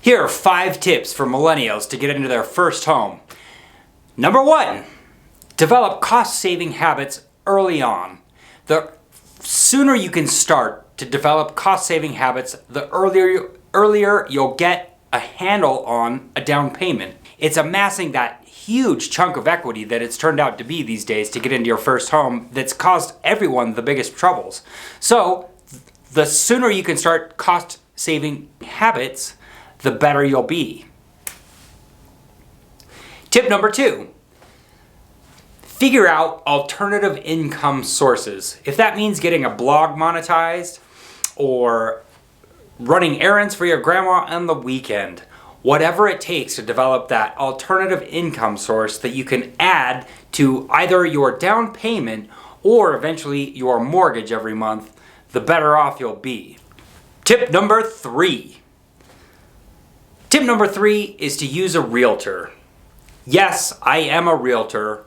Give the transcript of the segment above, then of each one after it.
Here are 5 tips for millennials to get into their first home. Number 1, develop cost-saving habits early on. The sooner you can start to develop cost-saving habits, the earlier you'll get a handle on a down payment. It's amassing that huge chunk of equity that it's turned out to be these days to get into your first home that's caused everyone the biggest troubles. So the sooner you can start cost-saving habits, the better you'll be. Tip number 2, figure out alternative income sources. If that means getting a blog monetized or running errands for your grandma on the weekend, whatever it takes to develop that alternative income source that you can add to either your down payment or eventually your mortgage every month, the better off you'll be. Tip number 3. Tip number 3 is to use a realtor. Yes, I am a realtor,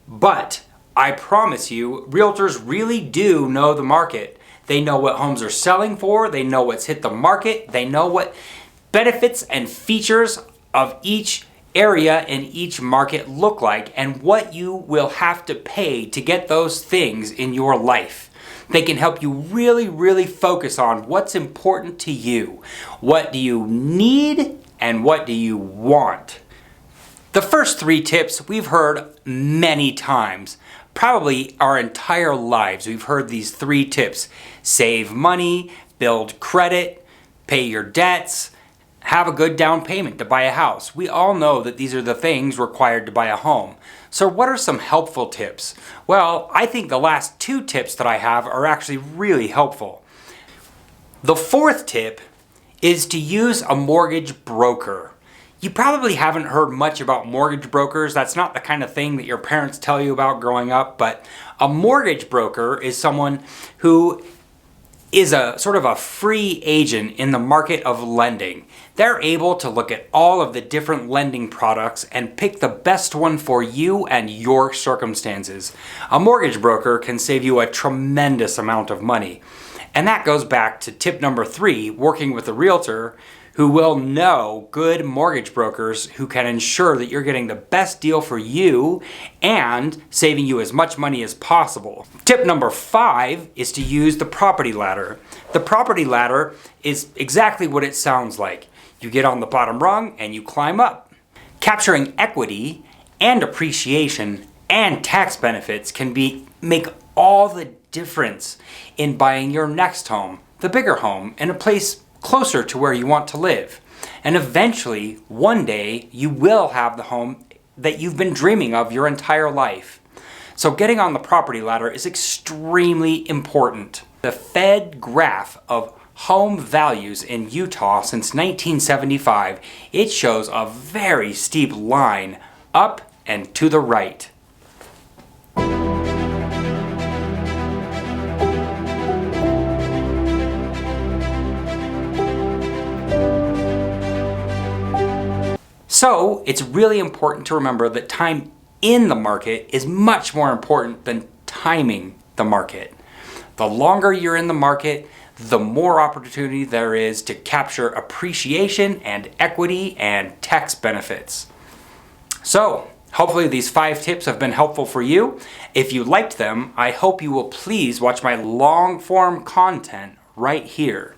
but I promise you, realtors really do know the market. They know what homes are selling for, they know what's hit the market, they know what benefits and features of each area and each market look like and what you will have to pay to get those things in your life. They can help you really focus on what's important to you. What do you need and what do you want? The first 3 tips we've heard many times. Probably our entire lives we've heard these 3 tips. Save money, build credit, pay your debts, have a good down payment to buy a house. We all know that these are the things required to buy a home. So what are some helpful tips? Well, I think the last 2 tips that I have are actually really helpful. The 4th tip is to use a mortgage broker. You probably haven't heard much about mortgage brokers. That's not the kind of thing that your parents tell you about growing up, but a mortgage broker is someone who is a sort of a free agent in the market of lending. They're able to look at all of the different lending products and pick the best one for you and your circumstances. A mortgage broker can save you a tremendous amount of money. And that goes back to tip number 3, working with a realtor who will know good mortgage brokers who can ensure that you're getting the best deal for you and saving you as much money as possible. Tip number 5 is to use the property ladder. The property ladder is exactly what it sounds like. You get on the bottom rung and you climb up. Capturing equity and appreciation and tax benefits can make all the difference in buying your next home, the bigger home, in a place closer to where you want to live. And eventually, one day, you will have the home that you've been dreaming of your entire life. So getting on the property ladder is extremely important. The Fed graph of home values in Utah since 1975, it shows a very steep line up and to the right. So it's really important to remember that time in the market is much more important than timing the market. The longer you're in the market, the more opportunity there is to capture appreciation and equity and tax benefits. So hopefully these 5 tips have been helpful for you. If you liked them, I hope you will please watch my long form content right here.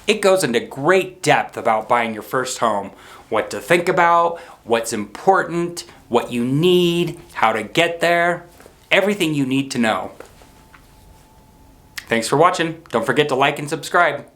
It goes into great depth about buying your first home, what to think about, what's important, what you need, how to get there, everything you need to know. Thanks for watching. Don't forget to like and subscribe.